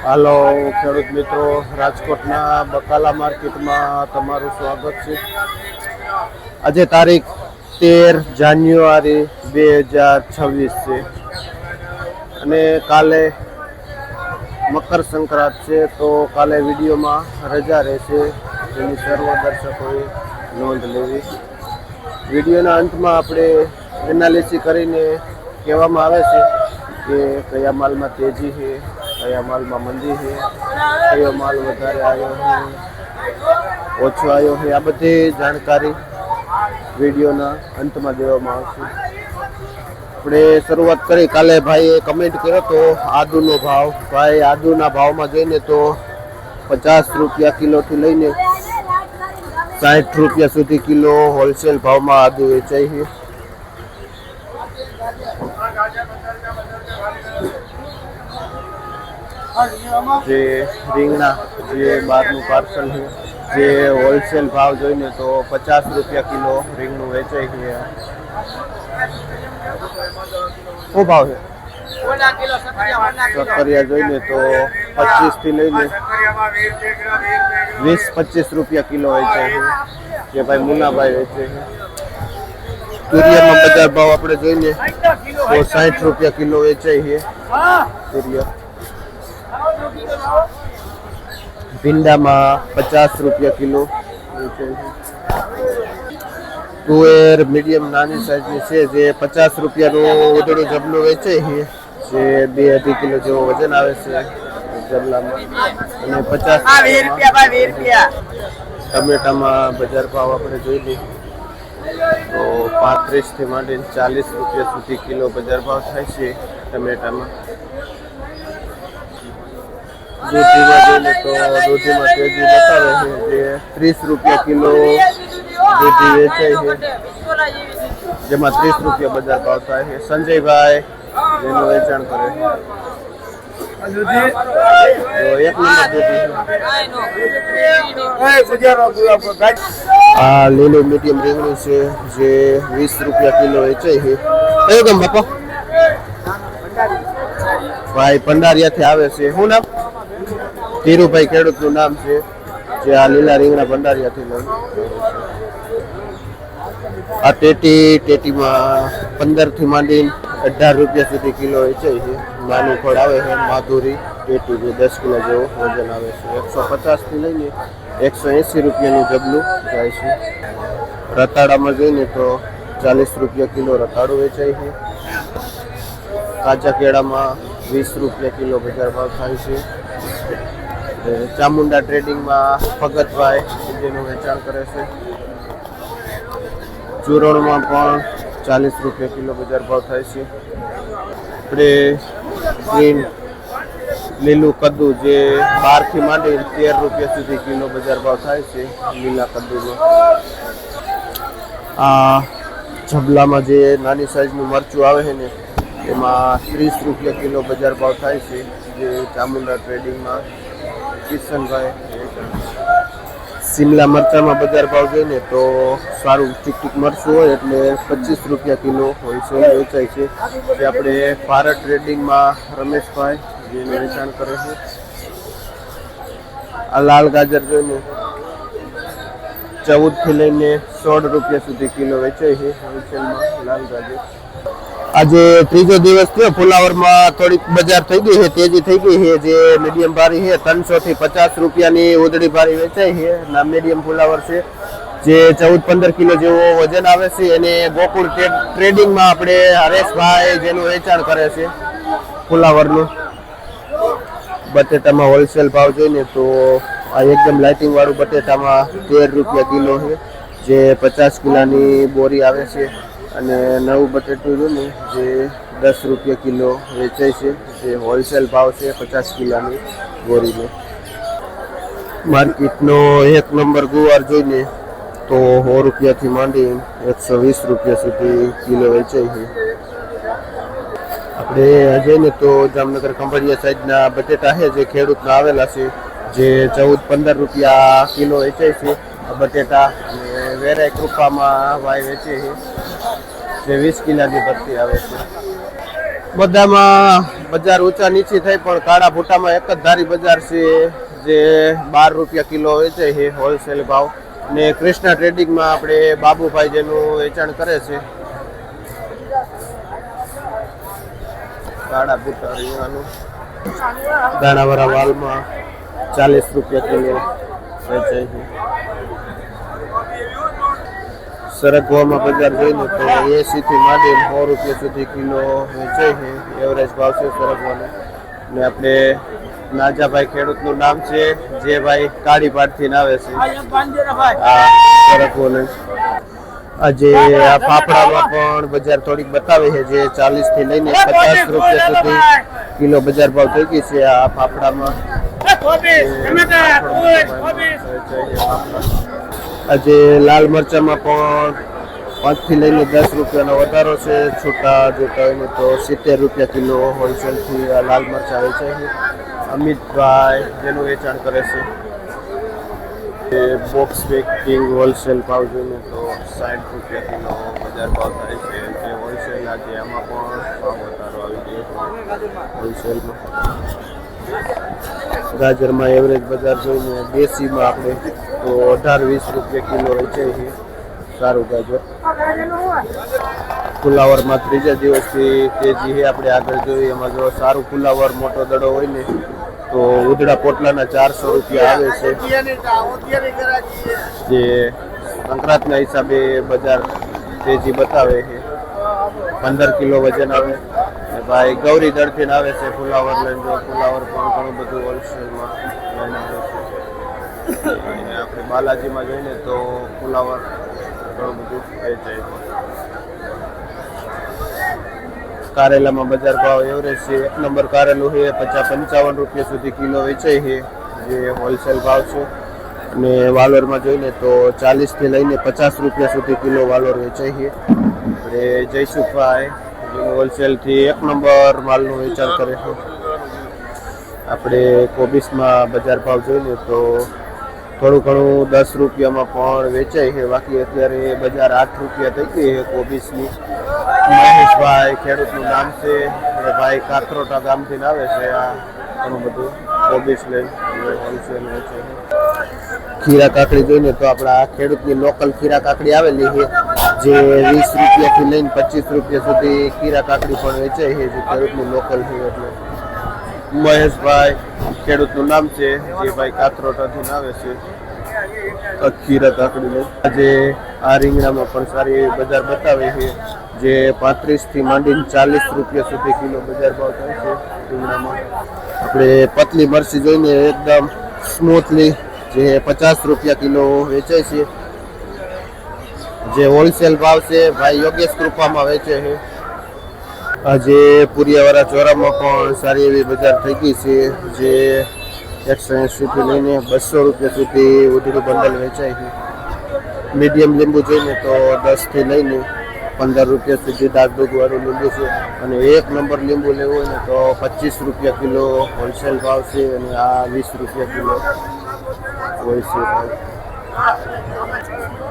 હાલો ખેડૂત મિત્રો, રાજકોટના બકાલા માર્કેટમાં તમારું સ્વાગત છે। આજે તારીખ 13 જાન્યુઆરી 2026 છે અને કાલે મકર સંક્રાંત છે, તો કાલે વિડીયોમાં રજા રહેશે, જેની સર્વ દર્શકોએ નોંધ લેવી। વિડીયોના અંતમાં આપણે એનાલિસિસ કરીને કહેવામાં આવે છે કે કયા માલમાં તેજી છે, કયા માલમાં મંદી છે, કયો માલ વધારે આવ્યો છે, ઓછો આવ્યો છે, આ બધી જાણકારી વિડીયોના અંતમાં દેવામાં આવશે। આપણે શરૂઆત કરી, કાલે ભાઈએ કમેન્ટ કર્યો તો આદુનો ભાવ। ભાઈ આદુના ભાવમાં જઈને તો 50 રૂપિયા કિલોથી લઈને 60 રૂપિયા સુધી કિલો હોલસેલ ભાવમાં આદુ વેચાય છે। જે રીંગણા જે બહારનું પાર્સલ છે, જે હોલસેલ ભાવ જોઈને તો 50 રૂપિયા કિલો રીંગણું વેચાય છે। શું ભાવ છે? સક્કરિયા જોઈને તો 25 થી લઈને 20-25 રૂપિયા કિલો વેચાય છે, જે ભાઈ મુનાભાઈ વેચે છે। તુરિયામાં બજાર ભાવ આપણે જોઈને તો 60 રૂપિયા કિલો વેચાય છે તુરિયા। ભીંડામાં 50 રૂપિયા કિલો વેચાય છે। તુવેર મીડિયમ નાની સાઈઝની છે, જે 50 રૂપિયાનું ઉધડું જબલું વેચાય છે, જે 2-2.5 કિલો જેવો વજન આવે છે જબલામાં, અને 50 રૂપિયા। ટમેટામાં બજાર ભાવ આપણે જોઈ લઈએ તો 35 થી માંડીને 40 રૂપિયા સુધી કિલો બજાર ભાવ થાય છે ટમેટામાં। દૂધીમાં જોઈને તો દૂધીમાં તેજી બતાવે છે, જે 30 રૂપિયા કિલો દૂધી વેચાય છે, જેમાં 30 રૂપિયા બજાર ભાવ થાય છે। સંજયભાઈ જેનું વેચાણ કરે છે, એક નંબર દૂધી। આ લીલું મીડિયમ રીંગણું છે, જે 20 રૂપિયા કિલો વેચાય છે। કયું ગામ બાપા? ભાઈ ભંડારિયાથી આવે છે, શું નામ? ધીરુભાઈ ખેડૂતનું નામ છે, જે આ લીલા રીંગણા ભંડારિયાથી લઈ। આ ટેટીમાં 15 થી માંડીને 18 રૂપિયા સુધી કિલો વેચાય છે। નાનું ફળ આવે છે માધુરી ટેટી, જે 10 કિલો જેવો વજન આવે છે। 150 થી લઈને 180 રૂપિયાનું જબલું જાય છે। રતાડામાં જઈને તો 40 રૂપિયા કિલો રતાડું વેચાય છે। કાચા કેળામાં 20 રૂપિયા કિલો બજાર ભાવ થાય છે। ચામુંડા ટ્રેડિંગમાં ભગતભાઈ જેનું વેચાણ કરે છે। ચૂરણમાં પણ 40 રૂપિયા કિલો બજાર ભાવ થાય છે। આપણે ગ્રીન લીલું કદ્દુ, જે 12 થી માંડી 13 રૂપિયા સુધી કિલો બજાર ભાવ થાય છે લીલા કદ્દુમાં। આ જબલામાં જે નાની સાઈઝનું મરચું આવે છે ને, એમાં 30 રૂપિયા કિલો બજાર ભાવ થાય છે, જે ચામુંડા ટ્રેડિંગમાં કિશનભાઈ। શિમલા મરચામાં બજાર ભાવ જોઈને તો સારું ટીક મરચું હોય એટલે 25 રૂપિયા કિલો હોલસેલ વેચાય છે, જે આપણે ભારત ટ્રેડિંગમાં રમેશભાઈ જેનું વેચાણ કરે છે। આ લાલ ગાજર જોઈને 14 થી લઈને 16 રૂપિયા સુધી કિલો વેચાય છે હોલસેલમાં લાલ ગાજર। આજે ત્રીજો દિવસ થયો, ફુલાવરમાં થોડીક બજાર થઈ ગઈ છે, તેજી થઈ ગઈ છે, જે મીડિયમ ભારી છે 300 થી 50 રૂપિયાની ઉધડી ભારી વેચાય છે। ના મીડિયમ ફુલાવર છે, જે 14-15 કિલો જેવો વજન આવે છે, અને ગોકુળ ટ્રેડિંગમાં આપણે હરેશભાઈ જેનું વેચાણ કરે છે ફુલાવરનું। બટેટામાં હોલસેલ ભાવ જોઈને તો આ એકદમ લાઇટિંગ વાળું બટેટામાં 13 રૂપિયા કિલો છે, જે 50 કિલોની બોરી આવે છે, અને નવું બટેટું છે ને જે 10 રૂપિયા કિલો વેચાય છે, જે હોલસેલ ભાવ છે 50 કિલોની બોરીનો। માર્કેટનો એક નંબર ગુવાર જોઈને તો 100 રૂપિયાથી માંડી 120 રૂપિયા સુધી કિલો વેચાય છે। આપણે જઈને તો જામનગર ખંભાળિયા સાઈડના બટેટા છે, જે ખેડૂતના આવેલા છે, જે 14-15 રૂપિયા કિલો વેચાય છે બટેટા। અને વેરાય કૃપામાં ભાઈ વેચે છે, જે 20 કિલોની ભરતી આવે છે। બધામાં બજાર ઊંચા નીચી થઈ પણ કાળા ભૂટામાં એક જ ધારી બજાર છે જે 12 રૂપિયા કિલો વેચે છે હોલસેલ ભાવ. ને કૃષ્ણા ટ્રેડિંગમાં આપણે બાબુભાઈ જેનું વેચાણ કરે છે કાળા ભૂટા રીંગણાનું દાણાવાળા વાલમાં 40 રૂપિયા કિલો વેચાય છે. સરગવામાં બજાર જોઈને તો 80 થી માંડીને 100 રૂપિયા સુધી કિલો વેચાય છે એવરેજ ભાવ છે સરગવાનો. ને આપણે નાજાભાઈ ખેડૂતનું નામ છે જે ભાઈ કાળી પાટથી આવે છે આ સરગવો. આજે આ ફાફડામાં પણ બજાર થોડીક બતાવે છે જે 40 થી લઈને 50 રૂપિયા સુધી કિલો બજાર ભાવ થઈ ગઈ છે. આ ફાફડામાં આજે લાલ મરચામાં પણ 5 થી લઈને 10 રૂપિયાનો વધારો છે. છૂટા જોતા હોય તો 70 રૂપિયા કિલો હોલસેલ થી લાલ મરચા વેચાય છે. અમિતભાઈ જેનું વેચાણ કરે છે બોક્સ પેકિંગ હોલસેલ ભાવ જોઈને તો 60 રૂપિયા કિલો બજાર ભાવ થાય છે. જે હોલસેલ આજે આમાં પણ ભાવ વધારો આવી ગયો હોલસેલમાં. ગાજરમાં એવરેજ બજાર જોઈને દેશીમાં આપણે તો 18-20 રૂપિયા કિલો વેચાય છે સારું ગાજર. ફુલાવરમાં ત્રીજા દિવસથી તેજી છે આપણે આગળ જોઈએ એમાં જો સારું ફુલાવર મોટો દડો હોય ને તો ઉધડા પોટલાના 400 રૂપિયા આવે છે જે સંક્રાંતના હિસાબે બજાર તેજી બતાવે છે. 15 કિલો વજન આવે. ભાઈ ગૌરી દળથી આવે છે ફુલાવર લઈને. જો ફુલાવર પણ ઘણું બધું હોલસેલમાં લઈને આવે છે. અને આપણે બાલાજીમાં જોઈને તો ફુલાવર ઘણું બધું વેચાય છે. કારેલામાં બજાર ભાવ એવરેજ છે. 1 નંબર કારેલું છે 50-55 રૂપિયા સુધી કિલો વેચાય છે જે હોલસેલ ભાવ છે. અને વાલોરમાં જોઈને તો 40 થી લઈને 50 રૂપિયા સુધી કિલો વાલોર વેચાય છે. આપણે જયસુખભાઈ હોલસેલથી 1 નંબર માલનું વેચાણ કરે છે. આપણે કોબીસમાં બજાર ભાવ જોઈને તો થોડું ઘણું 10 રૂપિયામાં પણ વેચાય છે. બાકી અત્યારે બજાર 8 રૂપિયા થઈ ગઈ છે કોબીસની. મહેશભાઈ ખેડૂતનું નામ છે એ ભાઈ કાથરોટા ગામથી આવે છે. આ ઘણું બધું કોબીસ લઈને હોલસેલ વેચે છે. ખીરા કાકડી જોઈને તો આપણા ખેડૂતની લોકલ ખીરા કાકડી આવેલી છે જે 20 રૂપિયાથી લઈને 25 રૂપિયા સુધી ખીરા કાકડી પણ વેચાય છે જે ખેડૂતની લોકલ છે. એટલે મહેશભાઈ ખેડૂતનું નામ છે જે ભાઈ કાથરોટાથી આવે છે ખીરા કાકડી લઈને. આજે આ રીંગણામાં પણ સારી એવી બજાર બતાવે છે જે 35 થી માંડીને 40 રૂપિયા સુધી કિલો બજાર ભાવ થાય છે રીંગણામાં. આપણે પતલી મરચી જોઈને એકદમ સ્મૂથલી જે 50 રૂપિયા કિલો વેચાય છે જે હોલસેલ ભાવ છે ભાઈ યોગેશ કૃપામાં વેચે છે. આજે પુરિયાવાળા ચોરામાં પણ સારી એવી બજાર થઈ ગઈ છે જે 180 થી લઈને 200 રૂપિયા સુધી ઉધડું બંડલ વેચાય છે. મીડિયમ લીંબુ જોઈને તો 10 થી લઈને 15 રૂપિયા સુધી ડાગડુગવાળું લીંબુ છે. અને 1 નંબર લીંબુ લેવું હોય ને તો 25 રૂપિયા કિલો હોલસેલ ભાવ છે અને આ 20 રૂપિયા કિલો હોલસેલ ભાવ.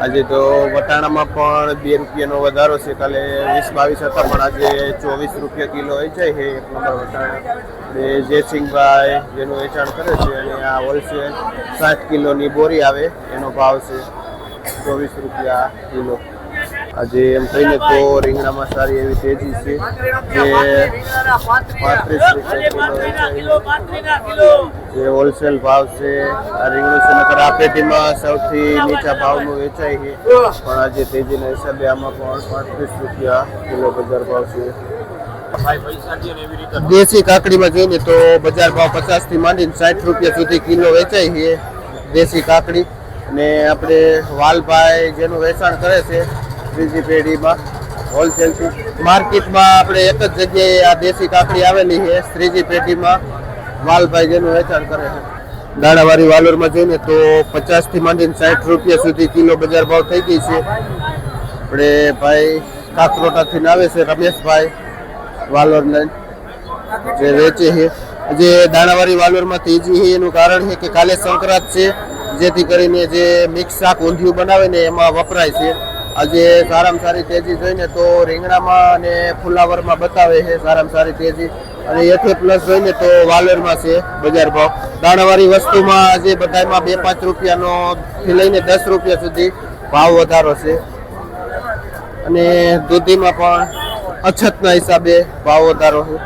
આજે તો વટાણામાં પણ 2 રૂપિયાનો વધારો છે. કાલે 20-22 હતા પણ આજે 24 રૂપિયા કિલો વેચાય છે 1 નંબર વટાણા. ને જયસિંહભાઈ જેનું વેચાણ કરે છે અને આ હોલસેલ 60 કિલોની બોરી આવે એનો ભાવ છે 24 રૂપિયા કિલો. આજે એમ કહીને તો રીંગણામાં સારી એવી તેજી છે જે 35 રૂપિયા કિલો જે હોલસેલ ભાવ છે. આ રીંગણું છે નકર આ પેટીમાં સૌથી નીચા ભાવનું વેચાય છે પણ આજે તેજીના હિસાબે આમાં પણ 35 રૂપિયા કિલો બજાર ભાવ છે. દેશી કાકડીમાં જોઈને તો બજાર ભાવ 50 થી માંડીને 60 રૂપિયા સુધી કિલો વેચાય છે દેશી કાકડી. અને આપણે વાલભાઈ જેનું વેચાણ કરે છે ત્રીજી પેઢીમાં હોલસેલથી. માર્કેટમાં આપણે એક જ જગ્યાએ આ દેશી કાકડી આવેલી છે ત્રીજી પેઢીમાં વાલભાઈ જેનું વેચાણ કરે છે. દાણાવાળી વાલોરમાં જોઈને તો 50 થી માંડીને 60 રૂપિયા સુધી કિલો બજાર ભાવ થઈ ગઈ છે. આપણે ભાઈ કાથરોટાથી આવે છે રમેશભાઈ વાલોર લઈને જે વેચે છે. જે દાણાવાળી વાલોરમાં તેજી છે એનું કારણ છે કે કાલે સંક્રાંત છે જેથી કરીને જે મિક્સ શાક ઊંધિયું બનાવે ને એમાં વપરાય છે આજે સારામાં સારી તેજી જોઈને તો રીંગણામાં અને ફુલાવરમાં બતાવે છે સારામાં સારી તેજી, અને એથી પ્લસ જોઈને તો વાલોરમાં છે બજાર ભાવ. દાણાવાળી વસ્તુમાં આજે બધામાં 2-5 રૂપિયાનો થી લઈને 10 રૂપિયા સુધી ભાવ વધારો છે, અને દૂધીમાં પણ અછતના હિસાબે ભાવ વધારો છે.